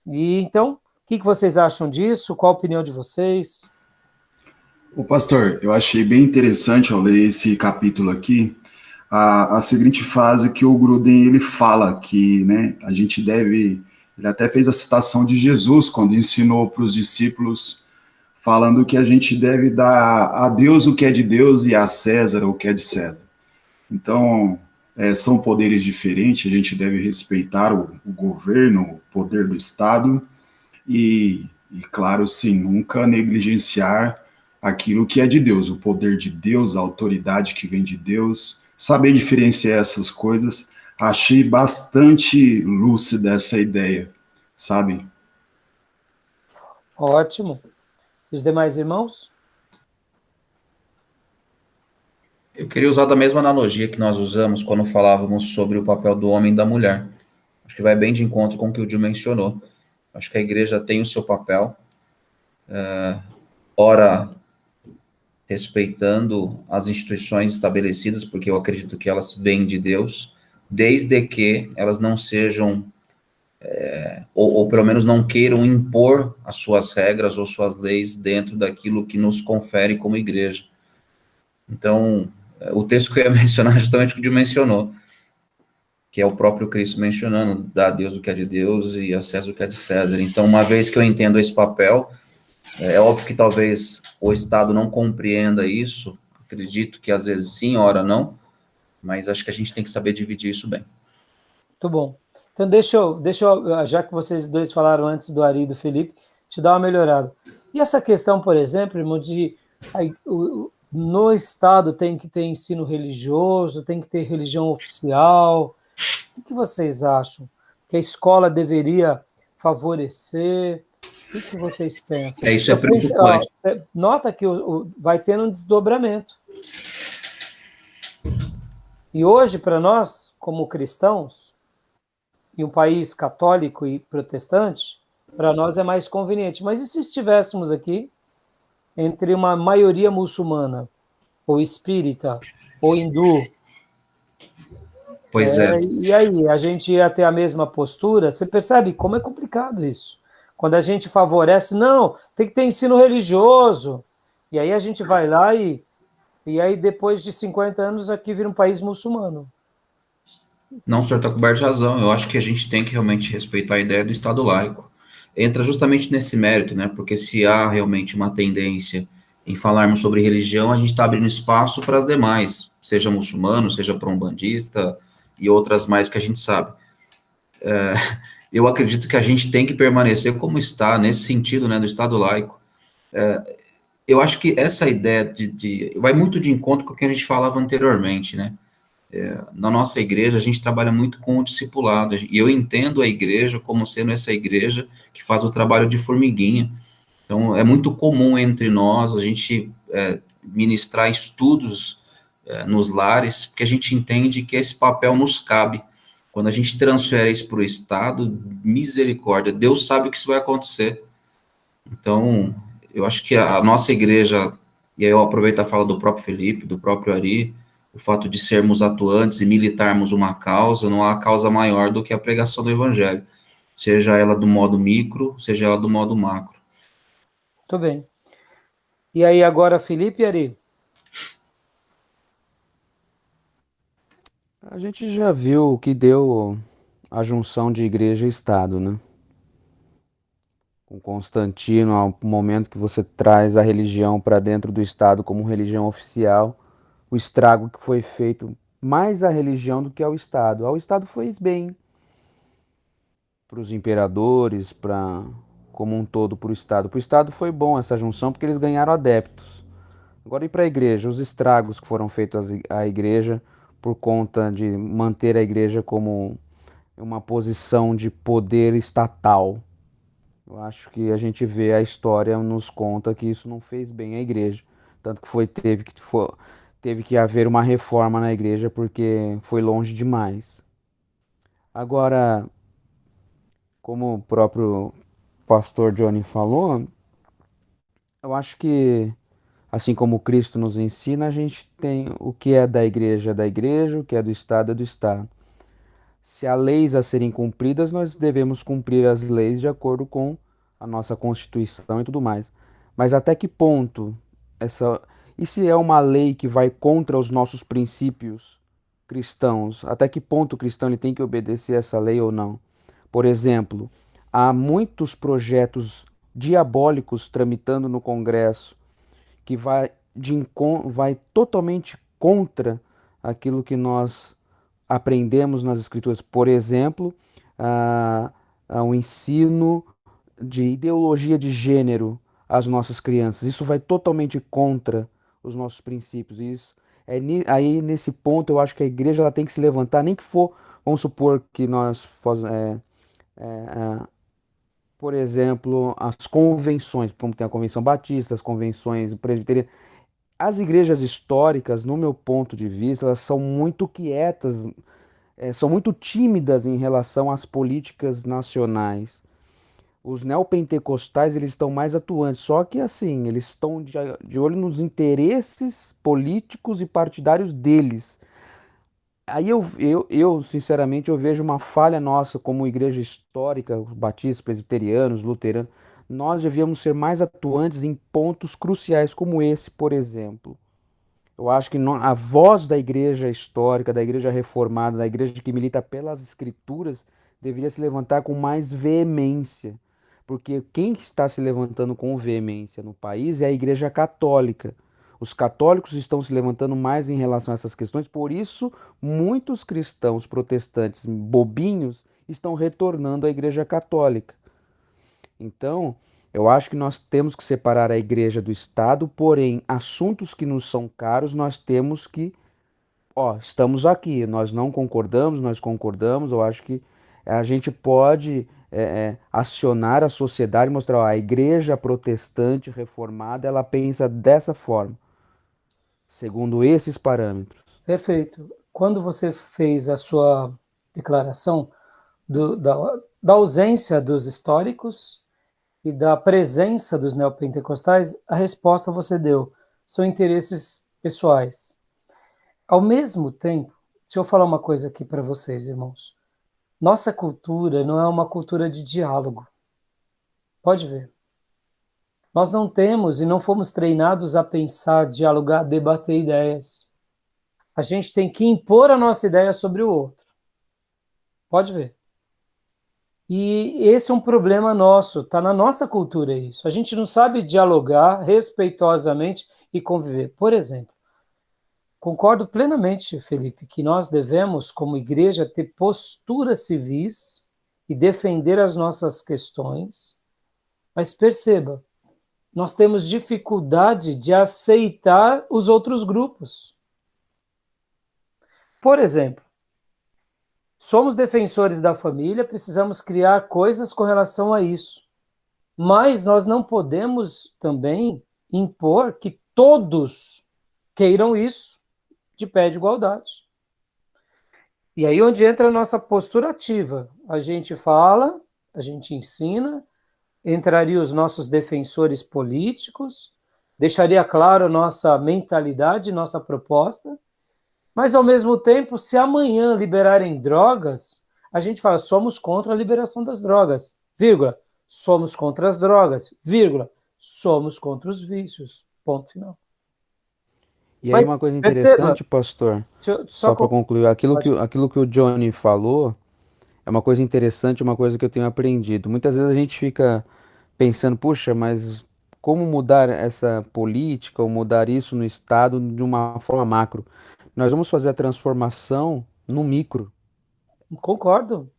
E então, o que vocês acham disso? Qual a opinião de vocês? O pastor, eu achei bem interessante ao ler esse capítulo aqui, a seguinte frase que o Gruden ele fala que, né, a gente deve, ele até fez a citação de Jesus quando ensinou para os discípulos, falando que a gente deve dar a Deus o que é de Deus e a César o que é de César. Então, são poderes diferentes, a gente deve respeitar o governo, o poder do Estado e, claro, sim, nunca negligenciar aquilo que é de Deus, o poder de Deus, a autoridade que vem de Deus, saber diferenciar essas coisas. Achei bastante lúcida essa ideia, sabe? Ótimo. Os demais irmãos? Eu queria usar da mesma analogia que nós usamos quando falávamos sobre o papel do homem e da mulher. Acho que vai bem de encontro com o que o Gil mencionou. Acho que a igreja tem o seu papel, ora respeitando as instituições estabelecidas, porque eu acredito que elas vêm de Deus, desde que elas não sejam, ou pelo menos não queiram impor as suas regras ou suas leis dentro daquilo que nos confere como igreja. Então, o texto que eu ia mencionar é justamente o que o Gil mencionou, que é o próprio Cristo mencionando, dá a Deus o que é de Deus e a César o que é de César. Então, uma vez que eu entendo esse papel, é óbvio que talvez o Estado não compreenda isso, acredito que às vezes sim, ora não, mas acho que a gente tem que saber dividir isso bem. Muito bom. Então, deixa eu, já que vocês dois falaram antes do Ari e do Felipe, te dar uma melhorada. E essa questão, por exemplo, irmão, no Estado tem que ter ensino religioso, tem que ter religião oficial. O que vocês acham? Que a escola deveria favorecer? O que vocês pensam? Isso é preocupante. Nota que vai tendo um desdobramento. E hoje, para nós, como cristãos, e um país católico e protestante, para nós é mais conveniente. Mas e se estivéssemos aqui entre uma maioria muçulmana, ou espírita, ou hindu? Pois é. E aí, a gente ia ter a mesma postura? Você percebe como é complicado isso? Quando a gente favorece, não, tem que ter ensino religioso. E aí a gente vai lá e aí depois de 50 anos aqui vira um país muçulmano. Não, o senhor está coberto de razão. Eu acho que a gente tem que realmente respeitar a ideia do Estado laico. Entra justamente nesse mérito, né? Porque se há realmente uma tendência em falarmos sobre religião, a gente está abrindo espaço para as demais, seja muçulmano, seja umbandista e outras mais que a gente sabe. Eu acredito que a gente tem que permanecer como está, nesse sentido, né, do Estado laico. Eu acho que essa ideia vai muito de encontro com o que a gente falava anteriormente, né? Na nossa igreja, a gente trabalha muito com o discipulado, e eu entendo a igreja como sendo essa igreja que faz o trabalho de formiguinha. Então, é muito comum entre nós a gente ministrar estudos nos lares, porque a gente entende que esse papel nos cabe. Quando a gente transfere isso para o Estado, misericórdia, Deus sabe o que isso vai acontecer. Então, eu acho que a nossa igreja, e aí eu aproveito a fala do próprio Felipe, do próprio Ari, o fato de sermos atuantes e militarmos uma causa, não há causa maior do que a pregação do Evangelho, seja ela do modo micro, seja ela do modo macro. Muito bem. E aí agora, Felipe e Ari? A gente já viu o que deu a junção de igreja e Estado, né? Com Constantino, ao momento que você traz a religião para dentro do Estado como religião oficial, o estrago que foi feito mais à religião do que ao Estado. Ao Estado foi bem, para os imperadores, para como um todo para o Estado. Para o Estado foi bom essa junção porque eles ganharam adeptos. Agora e para a igreja, os estragos que foram feitos à igreja por conta de manter a igreja como uma posição de poder estatal. Eu acho que a gente vê a história nos conta que isso não fez bem à igreja. Tanto que teve que haver uma reforma na igreja porque foi longe demais. Agora, como o próprio pastor Johnny falou, eu acho que, assim como Cristo nos ensina, a gente tem o que é da igreja, o que é do Estado. Se há leis a serem cumpridas, nós devemos cumprir as leis de acordo com a nossa Constituição e tudo mais. Mas até que ponto essa. E se é uma lei que vai contra os nossos princípios cristãos? Até que ponto o cristão ele tem que obedecer essa lei ou não? Por exemplo, há muitos projetos diabólicos tramitando no Congresso que vai totalmente contra aquilo que nós aprendemos nas Escrituras. Por exemplo, o ensino de ideologia de gênero às nossas crianças. Isso vai totalmente contra os nossos princípios. Isso aí nesse ponto eu acho que a igreja ela tem que se levantar, nem que for, vamos supor que por exemplo, as convenções, como tem a Convenção Batista, as convenções presbiterianas. As igrejas históricas, no meu ponto de vista, elas são muito quietas, são muito tímidas em relação às políticas nacionais. Os neopentecostais, eles estão mais atuantes, só que assim, eles estão de olho nos interesses políticos e partidários deles. Aí sinceramente, eu vejo uma falha nossa como igreja histórica, os batistas, presbiterianos, luteranos. Nós devíamos ser mais atuantes em pontos cruciais como esse, por exemplo. Eu acho que a voz da igreja histórica, da igreja reformada, da igreja que milita pelas escrituras, deveria se levantar com mais veemência. Porque quem está se levantando com veemência no país é a igreja católica. Os católicos estão se levantando mais em relação a essas questões, por isso muitos cristãos protestantes bobinhos estão retornando à igreja católica. Então, eu acho que nós temos que separar a igreja do Estado, porém, assuntos que nos são caros, nós temos que, ó, estamos aqui, nós não concordamos, nós concordamos, eu acho que a gente pode acionar a sociedade e mostrar, ó, a igreja protestante reformada, ela pensa dessa forma, segundo esses parâmetros. Perfeito. Quando você fez a sua declaração da ausência dos históricos e da presença dos neopentecostais, a resposta você deu. São interesses pessoais. Ao mesmo tempo, deixa eu falar uma coisa aqui para vocês, irmãos. Nossa cultura não é uma cultura de diálogo. Pode ver. Nós não temos e não fomos treinados a pensar, dialogar, debater ideias. A gente tem que impor a nossa ideia sobre o outro. Pode ver. E esse é um problema nosso, está na nossa cultura isso. A gente não sabe dialogar respeitosamente e conviver. Por exemplo, concordo plenamente, Felipe, que nós devemos, como igreja, ter posturas civis e defender as nossas questões, mas perceba, nós temos dificuldade de aceitar os outros grupos. Por exemplo, somos defensores da família, precisamos criar coisas com relação a isso. Mas nós não podemos também impor que todos queiram isso de pé de igualdade. E aí onde entra a nossa postura ativa. A gente fala, a gente ensina, entraria os nossos defensores políticos, deixaria claro a nossa mentalidade, nossa proposta, mas ao mesmo tempo, se amanhã liberarem drogas, a gente fala, somos contra a liberação das drogas, vírgula, somos contra as drogas, vírgula, somos contra os vícios, ponto final. E aí uma Mas coisa perceba, interessante, pastor, só só para concluir, aquilo que o Johnny falou é uma coisa interessante, uma coisa que eu tenho aprendido. Muitas vezes a gente fica pensando, puxa, mas como mudar essa política ou mudar isso no Estado de uma forma macro? Nós vamos fazer a transformação no micro. concordo,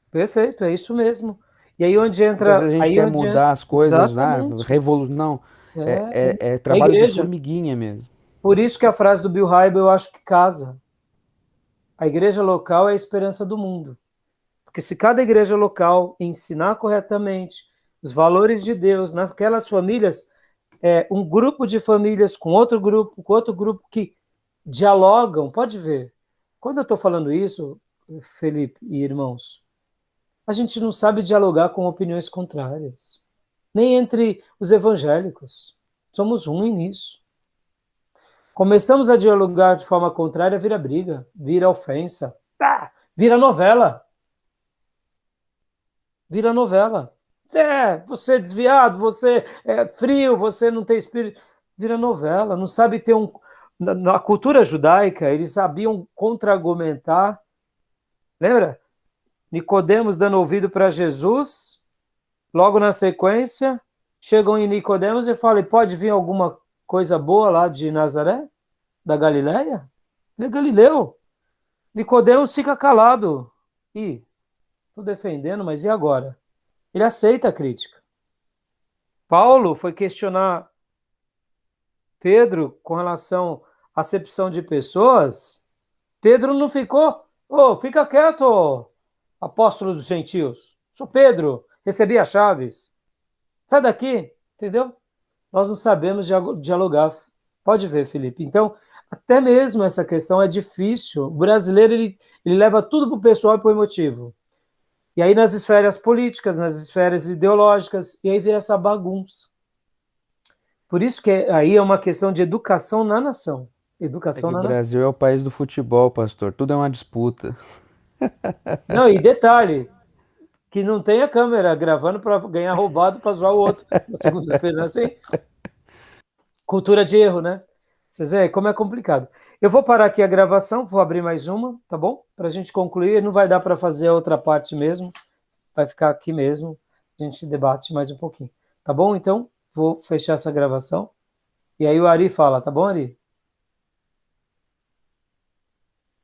perfeito, é isso mesmo. E aí onde Muitas entra, vezes a gente quer mudar as coisas, né? exatamente, Não, é a trabalho de igreja. formiguinha mesmo. Por isso que a frase do Bill Hybel eu acho que casa. A igreja local é a esperança do mundo. Porque se cada igreja local ensinar corretamente, os valores de Deus, naquelas famílias, um grupo de famílias com outro grupo que dialogam. Pode ver. Quando eu estou falando isso, Felipe e irmãos, a gente não sabe dialogar com opiniões contrárias, nem entre os evangélicos. Somos ruins nisso. Começamos a dialogar de forma contrária, vira briga, vira ofensa, vira novela. Vira novela. Você é desviado, você é frio, você não tem espírito. Vira novela, não sabe ter um... Na cultura judaica, eles sabiam contra-argumentar. Lembra? Nicodemos dando ouvido para Jesus, logo na sequência, chegam em Nicodemos e falam, pode vir alguma coisa boa lá de Nazaré? Da Galileia? Ele é galileu. Nicodemos fica calado. Estou defendendo, mas e agora? Ele aceita a crítica. Paulo foi questionar Pedro com relação à acepção de pessoas. Pedro não ficou, fica quieto, apóstolo dos gentios. Sou Pedro, recebi as chaves. Sai daqui, entendeu? Nós não sabemos dialogar. Pode ver, Felipe. Então, até mesmo essa questão é difícil. O brasileiro, ele leva tudo para o pessoal e para o emotivo. E aí nas esferas políticas, nas esferas ideológicas, e aí vira essa bagunça. Por isso que aí é uma questão de educação na nação. Educação na o nação. Brasil é o país do futebol, pastor. Tudo é uma disputa. Não, e detalhe, que não tem a câmera gravando para ganhar roubado para zoar o outro na segunda-feira, não é assim? Cultura de erro, né? Vocês veem como é complicado. Eu vou parar aqui a gravação, vou abrir mais uma, tá bom? Para a gente concluir, não vai dar para fazer a outra parte mesmo, vai ficar aqui mesmo, a gente debate mais um pouquinho, tá bom? Então, vou fechar essa gravação, e aí o Ari fala, tá bom, Ari?